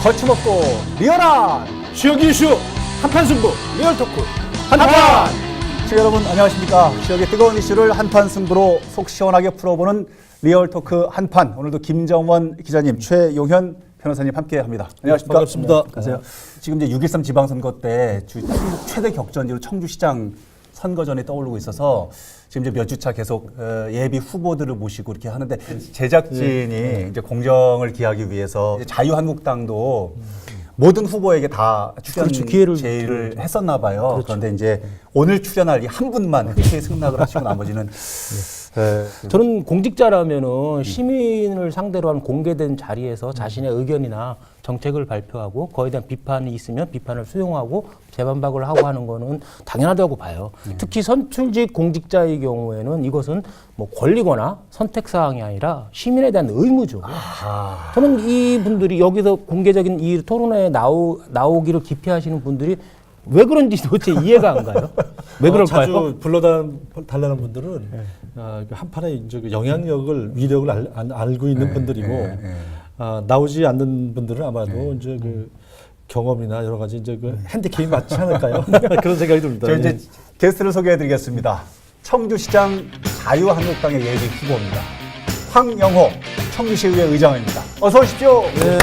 거침없고 리얼한 지역 이슈 한판 승부 리얼 토크 한판! 시청자 여러분 안녕하십니까. 지역의 뜨거운 이슈를 한판 승부로 속 시원하게 풀어보는 리얼 토크 한판. 오늘도 김정원 기자님, 최용현 변호사님 함께합니다. 안녕하십니까. 반갑습니다. 안녕하세요. 지금 이제 6.13 지방선거 때 최대 격전지로 청주시장 선거전이 떠오르고 있어서 지금 이제 몇 주차 계속 예비 후보들을 모시고 이렇게 하는데 제작진이 이제 공정을 기하기 위해서 자유한국당도 모든 후보에게 다 출연 기회를 제의를 했었나 봐요. 그런데 이제 오늘 출연할 이 한 분만 흔쾌히 승낙을 하시고 나머지는 저는 공직자라면은 시민을 상대로 한 공개된 자리에서 자신의 의견이나 정책을 발표하고 그에 대한 비판이 있으면 비판을 수용하고 재반박을 하고 하는 거는 당연하다고 봐요. 특히 선출직 공직자의 경우에는 이것은 뭐 권리거나 선택 사항이 아니라 시민에 대한 의무죠. 저는 이분들이 여기서 공개적인 이 토론회에 나오기를 기피하시는 분들이 왜 그런지 도대체 이해가 안 가요. 왜 그럴까요? 자주 불러달라는 분들은 한판의 이제 그 영향력을 위력을 알고 있는 분들이고 나오지 않는 분들은 아마도 이제 그 경험이나 여러 가지 이제 그 핸디캡이 맞지 않을까요? 그런 생각이 듭니다. 저 이제 게스트를 소개해드리겠습니다. 청주시장 자유한국당의 예비 후보입니다. 황영호 청주시의회 의장입니다. 어서 오십시오. 네,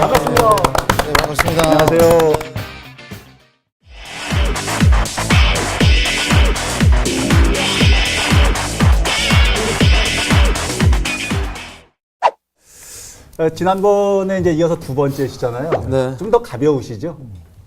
반갑습니다. 네, 반갑습니다. 안녕하세요. 지난번에 이제 이어서 두 번째시잖아요. 네. 좀 더 가벼우시죠?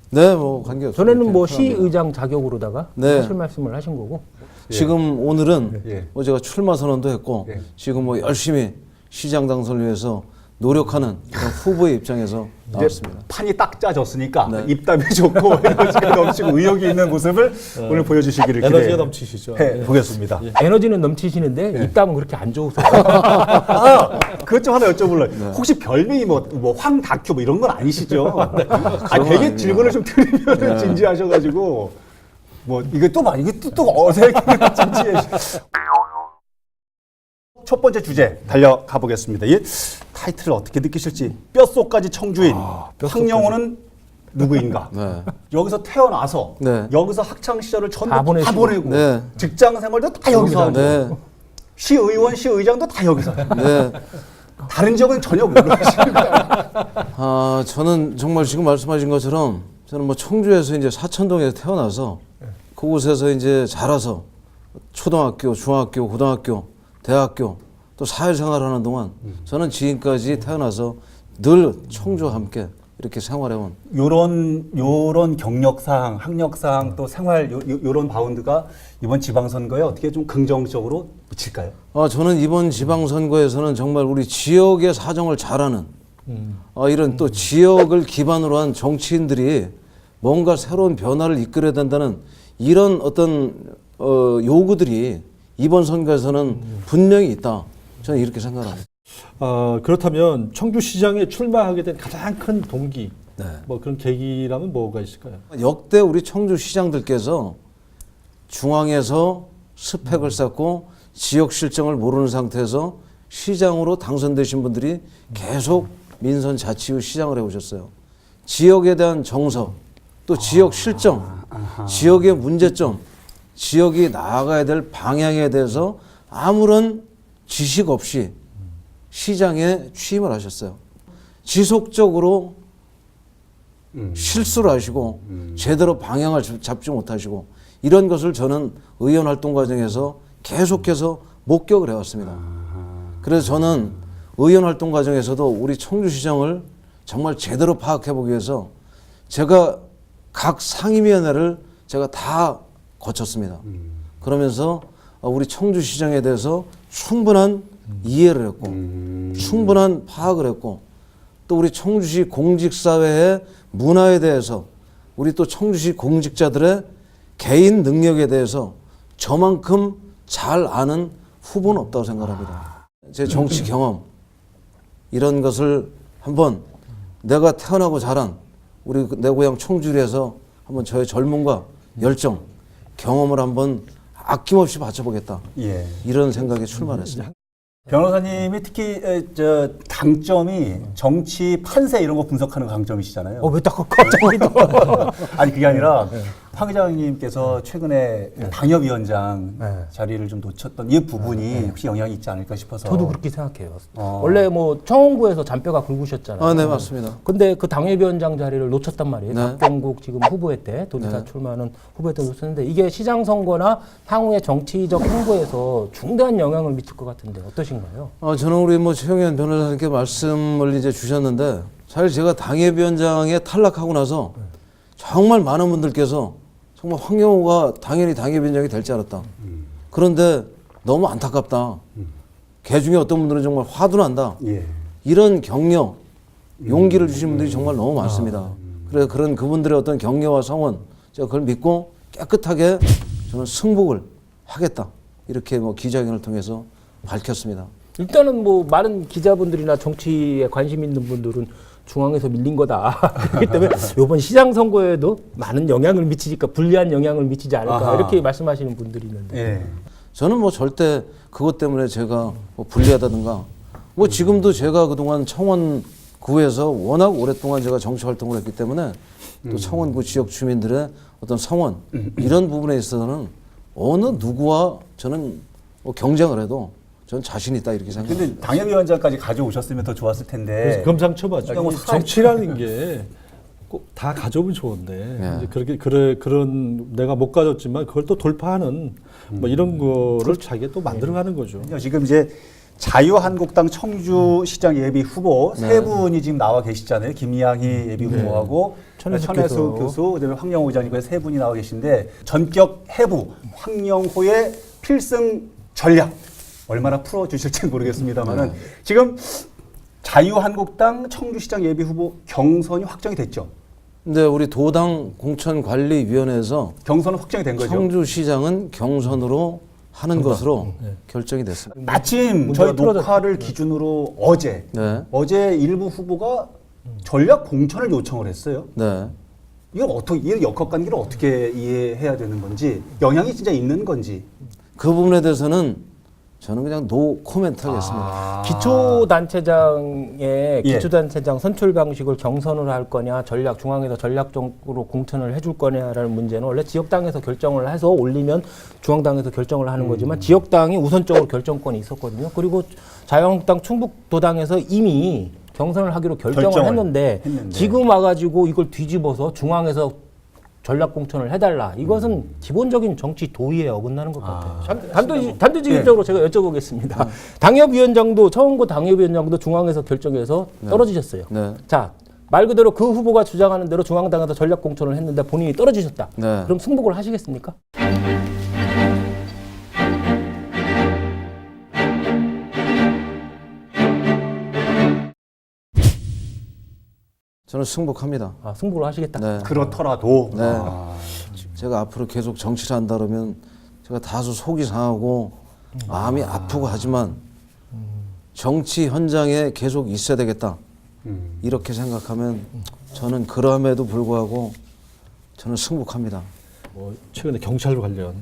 네, 뭐 관계없습니다. 전에는 뭐 편합니다. 시의장 자격으로다가 네. 하실 말씀을 하신 거고. 지금 오늘은 예. 뭐 제가 출마 선언도 했고 예. 지금 뭐 열심히 시장 당선을 위해서 노력하는 그런 후보의 입장에서 나왔습니다. 판이 딱 짜졌으니까 네. 입담이 좋고 에너지가 넘치고 의욕이 있는 모습을 오늘 보여주시기를 에너지가 기대해 넘치시죠. 보겠습니다. 에너지는 넘치시는데 입담은 그렇게 안 좋으세요. 그것 좀 하나 여쭤볼래요. 혹시 별명이 뭐 황다큐 뭐 이런 건 아니시죠? 되게 아닙니다. 질문을 좀 드리면 진지하셔가지고 뭐 이게 또 어색해 진지해. 첫 번째 주제 달려가 보겠습니다. 이 타이틀을 어떻게 느끼실지. 뼛속까지 청주인 황영호는 누구인가? 네. 여기서 태어나서 네. 여기서 학창 시절을 전부 다 다 보내시고. 보내고 네. 직장 생활도 다 여기서 하고 네, 시의원, 시의장도 다 여기서 하고 네. 다른 지역은 전혀 모르시니까. 아, 저는 정말 지금 말씀하신 것처럼 저는 뭐 청주에서 이제 사천동에서 태어나서 그곳에서 이제 자라서 초등학교, 중학교, 고등학교, 대학교 또 사회생활하는 동안 저는 지금까지 태어나서 늘 청주와 함께 이렇게 생활해온 요런 경력상, 학력상 또 생활 요런 바운드가 이번 지방선거에 어떻게 좀 긍정적으로 미칠까요? 저는 이번 지방선거에서는 정말 우리 지역의 사정을 잘 아는 이런 또 지역을 기반으로 한 정치인들이 뭔가 새로운 변화를 이끌어야 된다는 이런 어떤 요구들이 이번 선거에서는 분명히 있다. 저는 이렇게 생각합니다. 그렇다면 청주시장에 출마하게 된 가장 큰 동기, 네. 뭐 그런 계기라면 뭐가 있을까요? 역대 우리 청주시장들께서 중앙에서 스펙을 쌓고 지역 실정을 모르는 상태에서 시장으로 당선되신 분들이 계속 민선 자치구 시장을 해오셨어요. 지역에 대한 정서, 또 지역 실정, 지역의 문제점, 지역이 나아가야 될 방향에 대해서 아무런 지식 없이 시장에 취임을 하셨어요. 지속적으로 실수를 하시고 제대로 방향을 잡지 못하시고 이런 것을 저는 의원 활동 과정에서 계속해서 목격을 해왔습니다. 그래서 저는 의원 활동 과정에서도 우리 청주시장을 정말 제대로 파악해보기 위해서 제가 각 상임위원회를 제가 다 거쳤습니다. 그러면서 우리 청주시장에 대해서 충분한 이해를 했고 충분한 파악을 했고 또 우리 청주시 공직사회의 문화에 대해서 우리 또 청주시 공직자들의 개인 능력에 대해서 저만큼 잘 아는 후보는 없다고 생각합니다. 제 정치 경험 이런 것을 한번 내가 태어나고 자란 우리 내 고향 청주리에서 한번 저의 젊음과 열정, 경험을 한번 아낌없이 바쳐보겠다. 예. 이런 생각에 출마를 했습니다. 변호사님이 특히 저 강점이 정치 판세 이런 거 분석하는 거 강점이시잖아요. 왜 딱 갑자기 또? 아니 그게 아니라 황 회장님께서 최근에 당협위원장 네. 자리를 좀 놓쳤던 이 부분이 혹시 영향이 있지 않을까 싶어서. 저도 그렇게 생각해요. 원래 뭐 청원구에서 잔뼈가 굵으셨잖아요. 아, 네, 맞습니다. 근데 그 당협위원장 자리를 놓쳤단 말이에요. 네. 박병국 지금 후보회 때 도지사 출마하는 후보회 때 놓쳤는데 이게 시장 선거나 향후의 정치적 행보에서 중대한 영향을 미칠 것 같은데 어떠신가요? 저는 우리 뭐 최영현 변호사님께 말씀을 이제 주셨는데 사실 제가 당협위원장에 탈락하고 나서 정말 많은 분들께서 정말 황영호가 당연히 당협위원장이 될 줄 알았다. 그런데 너무 안타깝다. 개 중에 어떤 분들은 정말 화도 난다. 예. 이런 격려, 용기를 주신 분들이 정말 너무 많습니다. 그래서 그런 그분들의 어떤 격려와 성원, 제가 그걸 믿고 깨끗하게 저는 승복을 하겠다. 이렇게 뭐 기자회견을 통해서 밝혔습니다. 일단은 뭐 많은 기자분들이나 정치에 관심 있는 분들은 중앙에서 밀린 거다. 그렇기 때문에 이번 시장 선거에도 많은 영향을 미치니까 불리한 영향을 미치지 않을까 아하. 이렇게 말씀하시는 분들이 있는데. 예. 저는 뭐 절대 그것 때문에 제가 뭐 불리하다든가 뭐 지금도 제가 그동안 청원구에서 워낙 오랫동안 제가 정치 활동을 했기 때문에 또 청원구 지역 주민들의 어떤 성원 이런 부분에 있어서는 어느 누구와 저는 뭐 경쟁을 해도 저는 자신 있다 이렇게 생각합니다. 근데 당협위원장까지 가져오셨으면 더 좋았을 텐데. 그래서 금상첨화죠. 그러니까 뭐 이 정치라는 게 꼭 다 가져오면 좋은데 네. 이제 그렇게 그런 내가 못 가졌지만 그걸 또 돌파하는 뭐 이런 거를 자기가 또 만들어가는 거죠. 지금 이제 자유한국당 청주시장 예비 후보 세 분이 지금 나와 계시잖아요. 김양희 예비 후보하고 천혜수 교수, 그다음에 황영호 의장이고 세 분이 나와 계신데 전격 해부 황영호의 필승 전략 얼마나 풀어주실지 모르겠습니다만은 지금 자유한국당 청주시장 예비 후보 경선이 확정이 됐죠. 근데 우리 도당 공천관리위원회에서 경선은 확정이 된 거죠. 청주시장은 경선으로 하는 것으로 결정이 됐습니다. 마침 저희 녹화를 기준으로 어제 일부 후보가 전략 공천을 요청을 했어요. 네. 이걸 어떻게 이 역학관계를 어떻게 이해해야 되는 건지 영향이 진짜 있는 건지. 그 부분에 대해서는 저는 그냥 노 코멘트 하겠습니다. 기초단체장의 기초단체장 선출 방식을 경선으로 할 거냐, 중앙에서 전략적으로 공천을 해줄 거냐라는 문제는 원래 지역당에서 결정을 해서 올리면 중앙당에서 결정을 하는 거지만 지역당이 우선적으로 결정권이 있었거든요. 그리고 자유한국당 충북도당에서 이미 경선을 하기로 결정을 했는데 지금 와가지고 이걸 뒤집어서 중앙에서 전략 공천을 해달라. 이것은 기본적인 정치 도의에 어긋나는 것 같아요. 단도직입적으로 제가 여쭤보겠습니다. 당협위원장도 청원구 당협위원장도 중앙에서 결정해서 떨어지셨어요. 네. 자, 말 그대로 그 후보가 주장하는 대로 중앙당에서 전략 공천을 했는데 본인이 떨어지셨다. 네. 그럼 승복을 하시겠습니까? 저는 승복합니다. 승복을 하시겠다. 네. 그렇더라도 네. 제가 앞으로 계속 정치를 한다 그러면 제가 다소 속이 상하고 마음이 아프고 하지만 정치 현장에 계속 있어야 되겠다. 이렇게 생각하면 저는 그럼에도 불구하고 저는 승복합니다. 뭐 최근에 경찰 관련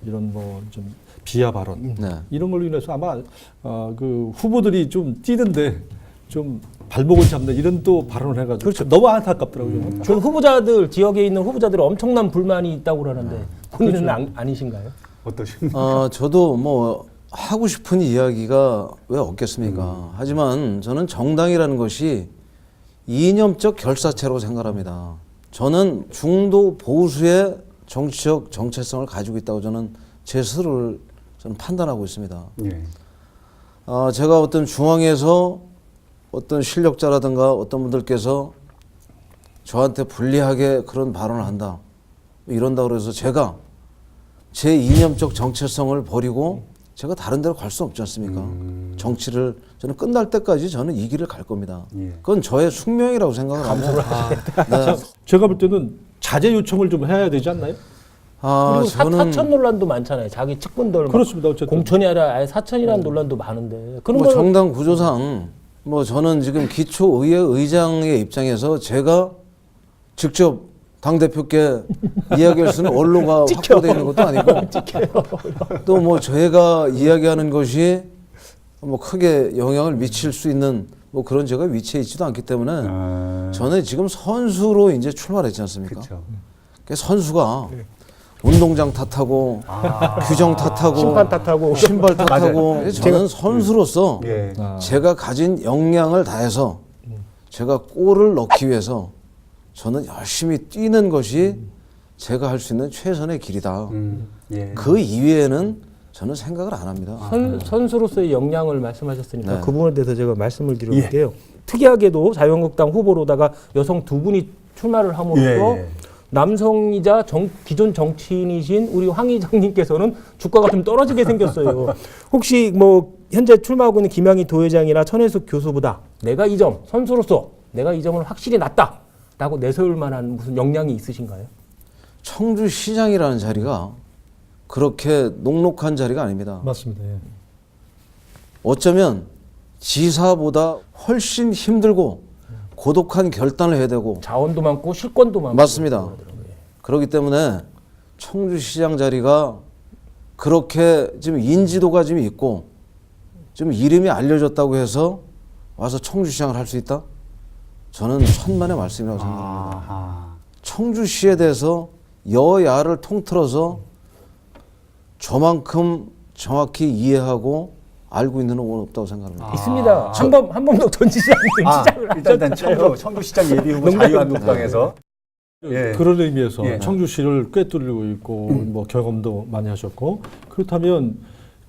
이런 뭐 좀 비하 발언 네. 이런 걸로 인해서 아마 그 후보들이 좀 뛰는데 좀 발목을 잡는 이런 또 발언을 해가지고 그렇죠. 너무 안타깝더라고요. 그 후보자들 지역에 있는 후보자들이 엄청난 불만이 있다고 그러는데 본인은 아니신가요? 어떠십니까? 저도 뭐 하고 싶은 이야기가 왜 없겠습니까? 하지만 저는 정당이라는 것이 이념적 결사체라고 생각합니다. 저는 중도 보수의 정치적 정체성을 가지고 있다고 저는 제 스스로를 저는 판단하고 있습니다. 예. 제가 어떤 중앙에서 어떤 실력자라든가 어떤 분들께서 저한테 불리하게 그런 발언을 한다. 이런다 그래서 제가 제 이념적 정체성을 버리고 제가 다른 데로 갈 수 없지 않습니까? 정치를 저는 끝날 때까지 저는 이 길을 갈 겁니다. 예. 그건 저의 숙명이라고 생각을 합니다. 네. 제가 볼 때는 자제 요청을 좀 해야 되지 않나요? 그리고 사천 논란도 많잖아요. 자기 측근들 그렇습니다. 어쨌든. 공천이 아니라 아예 사천이라는 논란도 많은데 그런 뭐 걸 정당 구조상 뭐 저는 지금 기초의회 의장의 입장에서 제가 직접 당 대표께 이야기할 수는 언로가 확보되어 있는 것도 아니고 또 뭐 제가 이야기하는 것이 뭐 크게 영향을 미칠 수 있는 뭐 그런 제가 위치에 있지도 않기 때문에 저는 지금 선수로 이제 출발했지 않습니까? 그렇죠. 그 선수가 운동장 탓하고 규정 탓하고 심판 탓하고 신발 탓하고 저는 선수로서 예. 제가 가진 역량을 다해서 제가 골을 넣기 위해서 저는 열심히 뛰는 것이 제가 할 수 있는 최선의 길이다. 예. 그 이외에는 저는 생각을 안 합니다. 선수로서의 역량을 말씀하셨으니까 네. 그 부분에 대해서 제가 말씀을 드려볼게요. 특이하게도 자유한국당 후보로다가 여성 두 분이 출마를 함으로써 예. 남성이자 기존 정치인이신 우리 황 의장님께서는 주가가 좀 떨어지게 생겼어요. 혹시 뭐 현재 출마하고 있는 김양희 도회장이나 천혜숙 교수보다 내가 이 점, 선수로서 내가 이 점을 확실히 낫다라고 내세울 만한 무슨 역량이 있으신가요? 청주시장이라는 자리가 그렇게 녹록한 자리가 아닙니다. 맞습니다. 예. 어쩌면 지사보다 훨씬 힘들고 고독한 결단을 해야 되고 자원도 많고 실권도 많고. 맞습니다. 그렇기 때문에 청주시장 자리가 그렇게 지금 인지도가 좀 있고 좀 이름이 알려졌다고 해서 와서 청주시장을 할 수 있다? 저는 천만의 말씀이라고 생각합니다. 아하. 청주시에 대해서 여야를 통틀어서 저만큼 정확히 이해하고 알고 있는 의원 없다고 생각합니다. 있습니다. 한 번도 던지지 않는 시장을 일단 하셨잖아요. 청주시장 예비 후보 자유한국당에서 예. 그런 의미에서 예. 청주시를 꿰뚫고 있고 뭐 경험도 많이 하셨고 그렇다면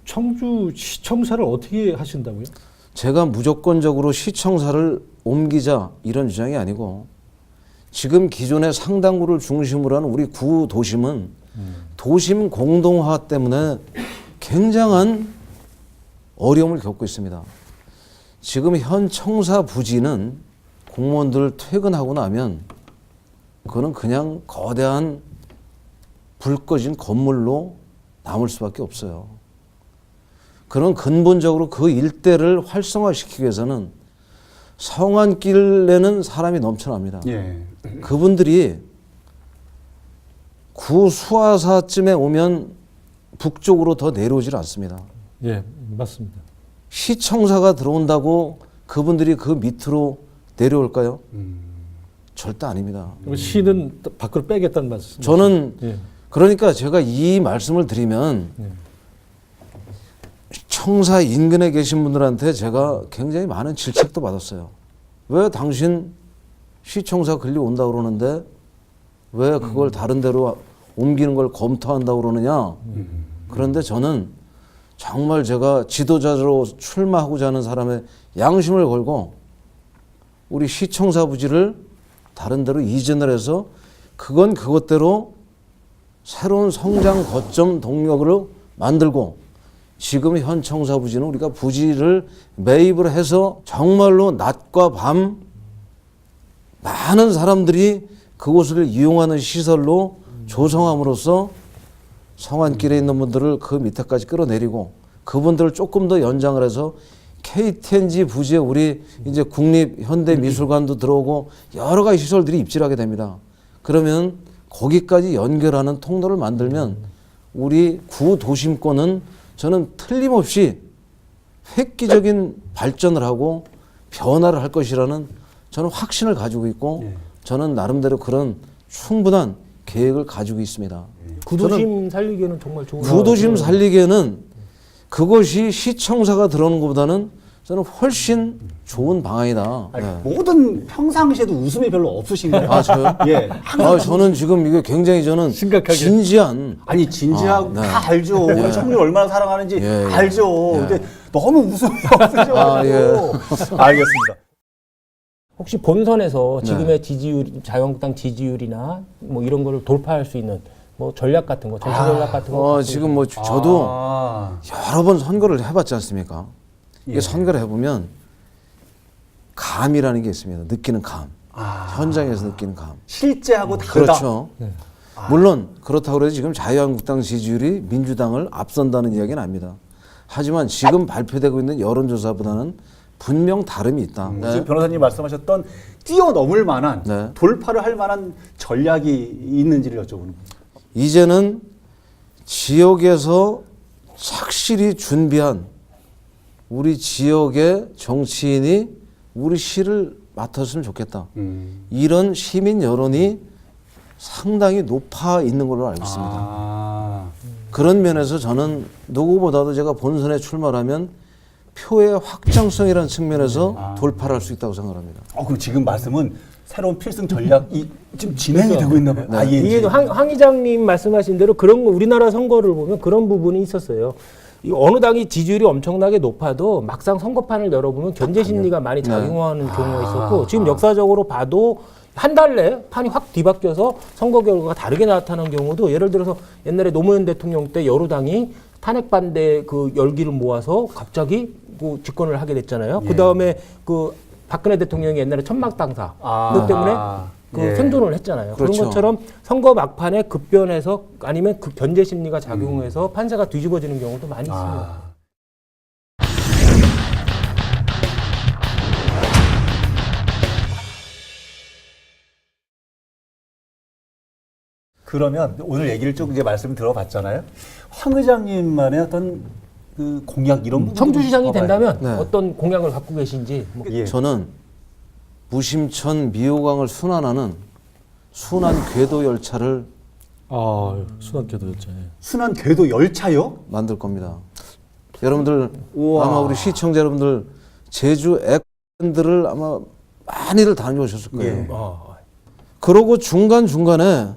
청주시청사를 어떻게 하신다고요? 제가 무조건적으로 시청사를 옮기자 이런 주장이 아니고 지금 기존의 상당구를 중심으로 하는 우리 구 도심은 도심 공동화 때문에 굉장한 어려움을 겪고 있습니다. 지금 현 청사 부지는 공무원들 퇴근하고 나면 그거는 그냥 거대한 불 꺼진 건물로 남을 수밖에 없어요. 그런 근본적으로 그 일대를 활성화시키기 위해서는 성안길에는 사람이 넘쳐납니다. 예. 그분들이 구 수화사쯤에 오면 북쪽으로 더 내려오질 않습니다. 예, 맞습니다. 시청사가 들어온다고 그분들이 그 밑으로 내려올까요? 절대 아닙니다. 그럼 시는 밖으로 빼겠다는 말씀. 저는 예. 그러니까 제가 이 말씀을 드리면 청사 인근에 계신 분들한테 제가 굉장히 많은 질책도 받았어요. 왜 당신 시청사 근리 온다 그러는데 왜 그걸 다른 데로 옮기는 걸 검토한다고 그러느냐. 그런데 저는 정말 제가 지도자로 출마하고자 하는 사람의 양심을 걸고 우리 시청사 부지를 다른 데로 이전을 해서 그건 그것대로 새로운 성장 거점 동력으로 만들고 지금 현 청사 부지는 우리가 부지를 매입을 해서 정말로 낮과 밤 많은 사람들이 그곳을 이용하는 시설로 조성함으로써 성안길에 있는 분들을 그 밑에까지 끌어내리고 그분들을 조금 더 연장을 해서 KTNG 부지에 우리 이제 국립현대미술관도 들어오고 여러 가지 시설들이 입지하게 됩니다. 그러면 거기까지 연결하는 통로를 만들면 우리 구 도심권은 저는 틀림없이 획기적인 발전을 하고 변화를 할 것이라는 저는 확신을 가지고 있고 저는 나름대로 그런 충분한 계획을 가지고 있습니다. 구도심 살리기에는 정말 좋은 구도심 살리기에는 그것이 시청사가 들어오는 것보다는 저는 훨씬 좋은 방안이다. 아니, 네. 모든 평상시에도 웃음이 별로 없으신가요? 아, 저요? 예. 아, 저는 지금 이게 굉장히 저는 심각하게. 진지한 아니 진지하고 네. 다 알죠. 예. 우리 청주를 얼마나 사랑하는지 예, 예. 알죠. 예. 근데 너무 웃음이 없으셔가지고. 아, 예. 알겠습니다. 혹시 본선에서 네. 지금의 지지율, 자유한국당 지지율이나 뭐 이런 거를 돌파할 수 있는 뭐 전략 같은 거, 정치 전략 같은 거. 갖고 지금 뭐 저도 아, 여러 번 선거를 해봤지 않습니까? 이게 예. 선거를 해보면 감이라는 게 있습니다. 느끼는 감. 현장에서 느끼는 감. 실제하고 다르다. 그렇죠. 물론 그렇다고 해서 지금 자유한국당 지지율이 민주당을 앞선다는 이야기는 아닙니다. 하지만 지금 발표되고 있는 여론조사보다는 분명 다름이 있다. 지금 변호사님 말씀하셨던 뛰어넘을 만한 네. 돌파를 할 만한 전략이 있는지를 여쭤보는 거예요. 이제는 지역에서 착실히 준비한 우리 지역의 정치인이 우리 시를 맡았으면 좋겠다. 이런 시민 여론이 상당히 높아 있는 걸로 알고 있습니다. 아. 그런 면에서 저는 누구보다도 제가 본선에 출마하면 표의 확장성이라는 측면에서 돌파를 할 수 있다고 생각합니다. 그럼 지금 말씀은 새로운 필승 전략이 지금 진행이 되고 있나 봐요. 아, 예, 이게 예. 황 의장님 말씀하신 대로 그런 거 우리나라 선거를 보면 그런 부분이 있었어요. 이 어느 당이 지지율이 엄청나게 높아도 막상 선거판을 열어보면 견제 심리가 많이 작용하는 경우가 있었고 지금 역사적으로 봐도 한 달 내에 판이 확 뒤바뀌어서 선거 결과가 다르게 나타나는 경우도 예를 들어서 옛날에 노무현 대통령 때 여러 당이 탄핵 반대 그 열기를 모아서 갑자기 그 집권을 하게 됐잖아요. 그 다음에 그 박근혜 대통령이 옛날에 천막당사 그것 때문에 그 예. 생존을 했잖아요. 그렇죠. 그런 것처럼 선거 막판에 급변해서 아니면 그 견제 심리가 작용해서 판세가 뒤집어지는 경우도 많이 있습니다. 그러면 오늘 얘기를 쭉 이제 말씀 들어봤잖아요. 황 의장님만의 어떤 그 공약 이런 부분도 청주시장이 좀 된다면 네. 어떤 공약을 갖고 계신지 뭐. 예. 저는 무심천 미호강을 순환하는 순환 궤도 열차를 순환궤도 열차. 순환 궤도 열차요? 만들 겁니다. 여러분들 우와. 아마 우리 시청자 여러분들 제주 에코랜드를 아마 많이들 다녀오셨을 거예요. 예. 그러고 중간중간에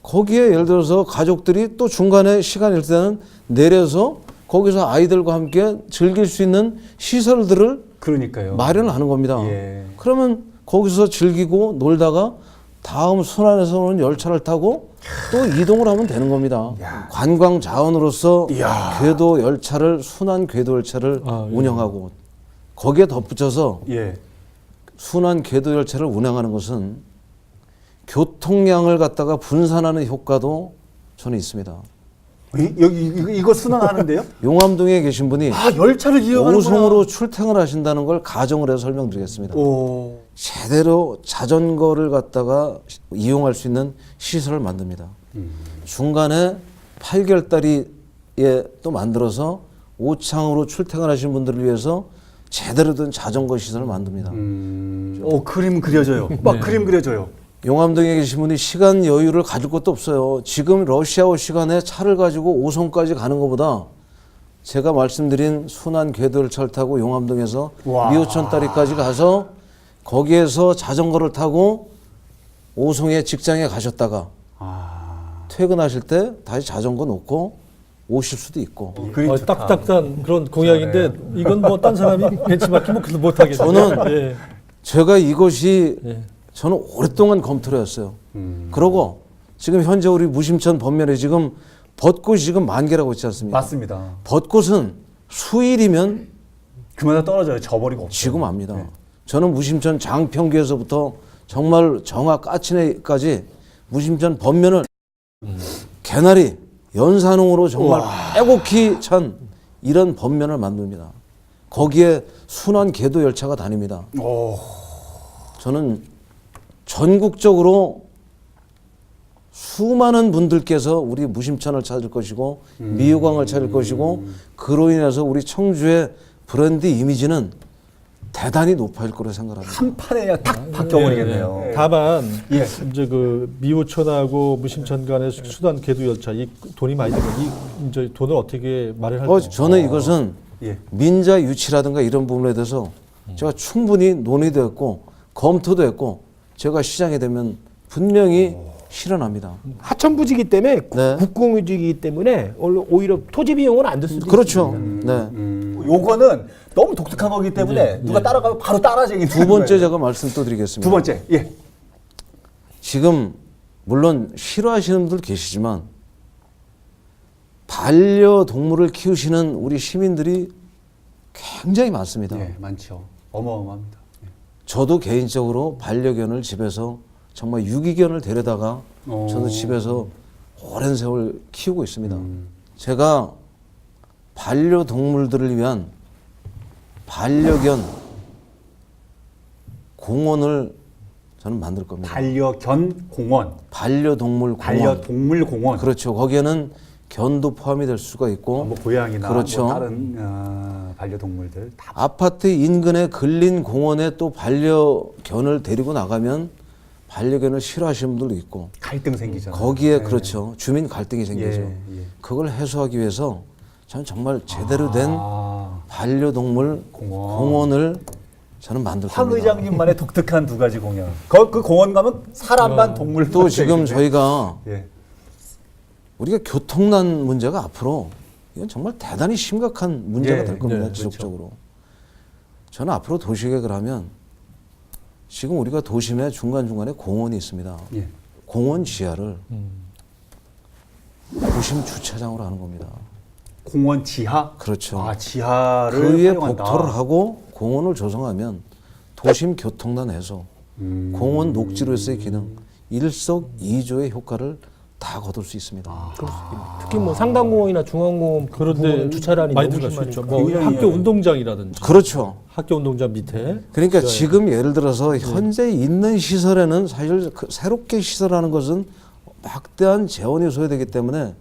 거기에 예를 들어서 가족들이 또 중간에 시간일 때는 내려서 거기서 아이들과 함께 즐길 수 있는 시설들을 그러니까요. 마련을 하는 겁니다. 예. 그러면 거기서 즐기고 놀다가 다음 순환에서 오는 열차를 타고 또 이동을 하면 되는 겁니다. 관광 자원으로서 궤도 열차를 순환 궤도 열차를 운영하고 거기에 덧붙여서 예. 순환 궤도 열차를 운행하는 것은 교통량을 갖다가 분산하는 효과도 저는 있습니다. 여기 이거 순환하는데요? 용암동에 계신 분이 열차를 이용하는 오송으로 출퇴근을 하신다는 걸 가정을 해서 설명드리겠습니다. 오. 제대로 자전거를 갖다가 이용할 수 있는 시설을 만듭니다. 중간에 8개월짜리에 또 만들어서 오창으로 출퇴근하시는 분들을 위해서 제대로 된 자전거 시설을 만듭니다. 그림 그려져요. 막 그림 그려져요. 용암동에 계신 분이 시간 여유를 가질 것도 없어요. 지금 러시아워 시간에 차를 가지고 오송까지 가는 것보다 제가 말씀드린 순환 궤도열차를 타고 용암동에서 와. 미호천 다리까지 가서 거기에서 자전거를 타고 오송에 직장에 가셨다가 퇴근하실 때 다시 자전거 놓고 오실 수도 있고. 그림 좋다. 딱딱한 그런 공약인데 이건 뭐 딴 사람이 벤치마킹 못 하겠어요. 저는 제가 이것이 예. 저는 오랫동안 검토를 했어요. 그러고 지금 현재 우리 무심천 범면에 지금 벚꽃이 지금 만개라고 있지 않습니까? 맞습니다. 벚꽃은 수일이면 그마다 떨어져요. 저버리고 없어요. 지금 압니다. 저는 무심천 장평기에서부터 정말 정화 까치네까지 무심천 범면을 개나리 연산홍으로 정말 빼곡히 찬 이런 범면을 만듭니다. 거기에 순환 궤도 열차가 다닙니다. 저는 전국적으로 수많은 분들께서 우리 무심천을 찾을 것이고 미호강을 찾을 것이고 그로 인해서 우리 청주의 브랜드 이미지는 대단히 높아질 거로 생각합니다. 한 판에 그냥 탁 바뀌어버리겠네요. 다만 예. 이제 그 미호천하고 무심천 간의 수단 궤도 열차 이 돈이 많이 들면 이 이제 돈을 어떻게 마련할까? 저는 이것은 예. 민자 유치라든가 이런 부분에 대해서 제가 충분히 논의되었고 검토도 했고 제가 시장에 되면 분명히 실현합니다. 하천부지기 때문에 네. 국공유지이기 때문에 오히려 토지 비용은 안 들 수도 그렇죠. 있습니다. 네. 요거는 너무 독특한 거기 때문에 누가 따라가면 바로 따라쟁이 두 번째 제가 말씀 또 드리겠습니다. 두 번째. 예. 지금 물론 싫어하시는 분들 계시지만 반려동물을 키우시는 우리 시민들이 굉장히 많습니다. 예, 많죠. 어마어마합니다. 예. 저도 개인적으로 반려견을 집에서 정말 유기견을 데려다가 저도 집에서 오랜 세월 키우고 있습니다. 제가 반려동물들을 위한 반려견 공원을 저는 만들 겁니다. 반려견 공원, 반려동물 공원. 반려동물 공원. 그렇죠. 거기에는 견도 포함이 될 수가 있고 뭐 고양이나 그렇죠. 뭐 다른 반려동물들 다 아파트 인근의 근린 공원에 또 반려견을 데리고 나가면 반려견을 싫어하시는 분들도 있고 갈등 생기잖아요. 거기에 그렇죠. 주민 갈등이 생기죠. 예. 그걸 해소하기 위해서 저는 정말 제대로 된 아, 반려동물 공원을 저는 만들 황 겁니다. 의장님만의 독특한 두 가지 공약. 그 공원 가면 사람만 동물만 또 지금 되겠네. 저희가 예. 우리가 교통난 문제가 앞으로 이건 정말 대단히 심각한 문제가 예, 될 겁니다. 예, 지속적으로. 저는 앞으로 도시계획을 하면 지금 우리가 도심의 중간중간에 공원이 있습니다. 예. 공원 지하를 도심 주차장으로 하는 겁니다. 공원 지하? 그렇죠. 아, 지하를 그 위에 활용한다. 복토를 하고 공원을 조성하면 도심 교통난 해소, 공원 녹지로서의 기능, 일석이조의 효과를 다 거둘 수 있습니다. 특히 뭐 상당공원이나 중앙공원 그런데 부분은 주차량이 많이 너무 들어갈 수 있죠. 심하니까. 뭐 굉장히 학교 운동장이라든지 그렇죠. 학교 운동장 밑에 그러니까 지금 예를 들어서 현재 있는 시설에는 사실 새롭게 시설하는 것은 막대한 재원이 소요되기 때문에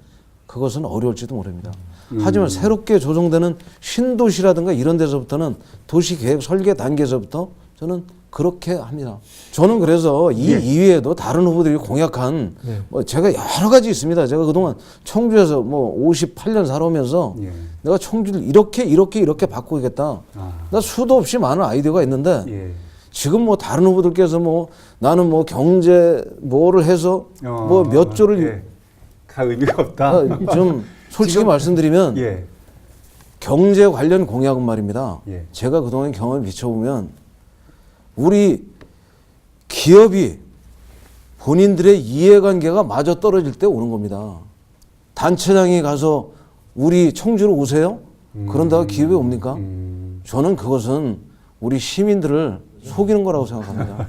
그것은 어려울지도 모릅니다. 하지만 새롭게 조성되는 신도시라든가 이런 데서부터는 도시계획 설계 단계에서부터 저는 그렇게 합니다. 저는 그래서 이 이외에도 다른 후보들이 공약한 뭐 제가 여러 가지 있습니다. 제가 그동안 청주에서 뭐 58년 살아오면서 내가 청주를 이렇게 바꾸겠다. 나 수도 없이 많은 아이디어가 있는데 예. 지금 뭐 다른 후보들께서 뭐 나는 뭐 경제 뭐를 해서 뭐 몇 조를 예. 다 의미가 없다. 좀 솔직히 지금- 말씀드리면 예. 경제 관련 공약은 말입니다. 예. 제가 그동안 경험에 비춰보면 우리 기업이 본인들의 이해관계가 마저 떨어질 때 오는 겁니다. 단체장이 가서 우리 청주로 오세요? 그런다고 기업이 옵니까? 저는 그것은 우리 시민들을 속이는 거라고 생각합니다.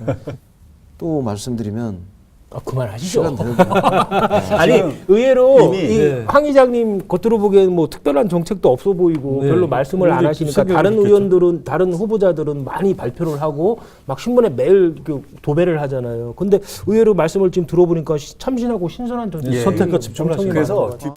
또 말씀드리면 그만하시죠. 시간 되는 아니 지금 의외로 이미, 이 황 의장님 겉으로 보기에는 뭐 특별한 정책도 없어 보이고 네. 별로 말씀을 안 우리 하시니까 생각이 다른 그렇겠죠. 의원들은 다른 후보자들은 많이 발표를 하고 막 신문에 매일 그 도배를 하잖아요. 근데 의외로 말씀을 지금 들어보니까 참신하고 신선한 정책 예. 선택과 집중을 엄청 하시는 많은 그래서 것 같아요.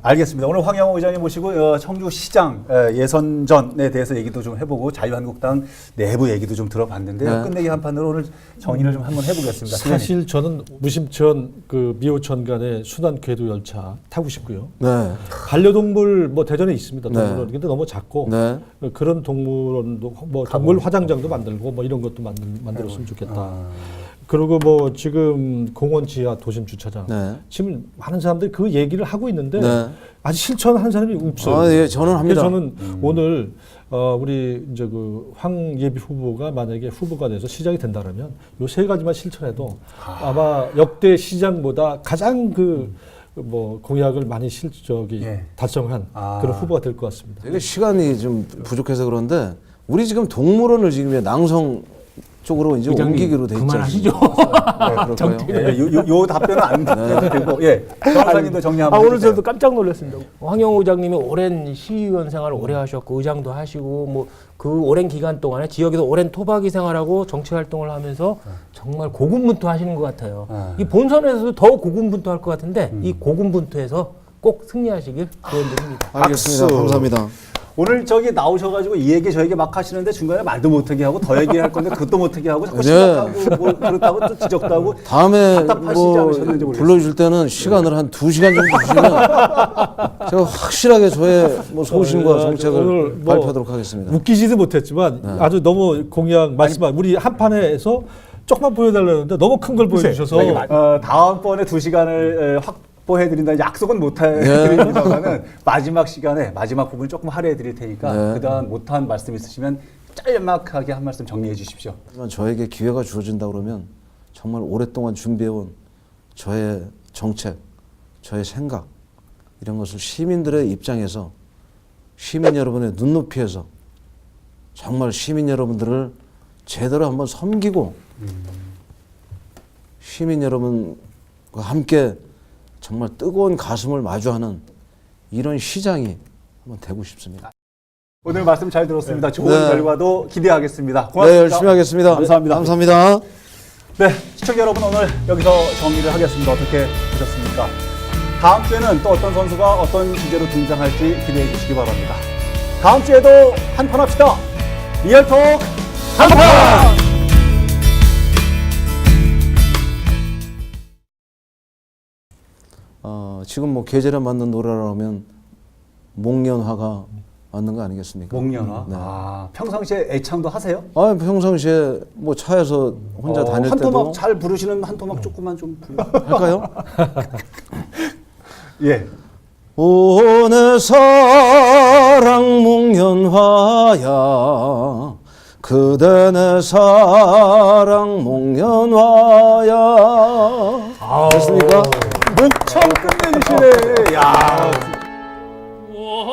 알겠습니다. 오늘 황영호 의장님 모시고 청주시장 예선전에 대해서 얘기도 좀 해보고 자유한국당 내부 얘기도 좀 들어봤는데요. 네. 끝내기 한판으로 오늘 정리를 좀 한번 해보겠습니다. 사실 저는 무심천 그 미호천 간의 순환 궤도 열차 타고 싶고요. 네. 반려동물 뭐 대전에 있습니다. 네. 동물원 근데 너무 작고 네. 그런 동물원도 뭐 동물 화장장도 만들고 뭐 이런 것도 만들었으면 좋겠다. 그리고 뭐 지금 공원 지하 도심 주차장 네. 지금 많은 사람들이 그 얘기를 하고 있는데 네. 아직 실천하는 사람이 없어요. 아, 예, 저는 합니다. 그래서 저는 오늘 우리 이제 그 황 예비 후보가 만약에 후보가 돼서 시장이 된다라면 요 세 가지만 실천해도 아마 역대 시장보다 가장 그 뭐 공약을 많이 예. 달성한 그런 후보가 될 것 같습니다. 되게 시간이 좀 부족해서 그런데 우리 지금 동물원을 지금 낭성 쪽으로 이제 의장님, 옮기기로 돼 있죠. 그만하시죠. 그럴까요? 요 답변은 안 해도 되고, 예. 변호사님도 정리 한번 오늘 해주세요. 저도 깜짝 놀랐습니다. 황영호 의장님이 오랜 시의원 생활을 오래 하셨고 의장도 하시고 뭐 그 오랜 기간 동안에 지역에서 오랜 토박이 생활하고 정치 활동을 하면서 정말 고군분투하시는 것 같아요. 이 본선에서도 더 고군분투할 것 같은데 이 고군분투에서 꼭 승리하시길 기원드립니다. 알겠습니다. 박수. 감사합니다. 오늘 저기 나오셔가지고 이 얘기 저 얘기 막 하시는데 중간에 말도 못하게 하고 더 얘기할 건데 그것도 못하게 하고 자꾸 네. 시작하고 뭐 그렇다고 또 지적도 하고 다음에 답답하시지 뭐 않으셨는지 모르겠어요. 불러주실 때는 시간을 한 2시간 정도 주시면 제가 확실하게 저의 뭐 소신과 정책을 오늘 뭐 발표하도록 하겠습니다. 웃기지도 못했지만 아주 너무 공약 말씀한 우리 한 판에서 조금만 보여달라는데 너무 큰 걸 보여주셔서 다음번에 2시간을 확보해드린다 약속은 못 해드립니다만은 마지막 시간에 마지막 부분 조금 할애해드릴 테니까 네. 그동안 못한 말씀 있으시면 짤막하게 한 말씀 정리해 주십시오. 하지만 저에게 기회가 주어진다 그러면 정말 오랫동안 준비해온 저의 정책, 저의 생각 이런 것을 시민들의 입장에서 시민 여러분의 눈높이에서 정말 시민 여러분들을 제대로 한번 섬기고 시민 여러분과 함께 정말 뜨거운 가슴을 마주하는 이런 시장이 한번 되고 싶습니다. 오늘 말씀 잘 들었습니다. 좋은 네. 결과도 기대하겠습니다. 네, 고맙습니다. 열심히 하겠습니다. 감사합니다. 감사합니다. 네, 시청자 여러분 오늘 여기서 정리를 하겠습니다. 어떻게 보셨습니까? 다음 주에는 또 어떤 선수가 어떤 주제로 등장할지 기대해 주시기 바랍니다. 다음 주에도 한판 합시다. 리얼톡 한판! 지금 뭐 계절에 맞는 노래라면 목련화가 맞는 거 아니겠습니까? 목련화. 네. 아, 평상시에 애창도 하세요? 평상시에 뭐 차에서 혼자 다닐 한 때도 토막 잘 부르시는 한 토막 조금만 좀 할까요? 예. 오, 내 사랑 목련화야, 그대 내 사랑 목련화야. 됐습니까? 목청 끝내주시네. 야. 오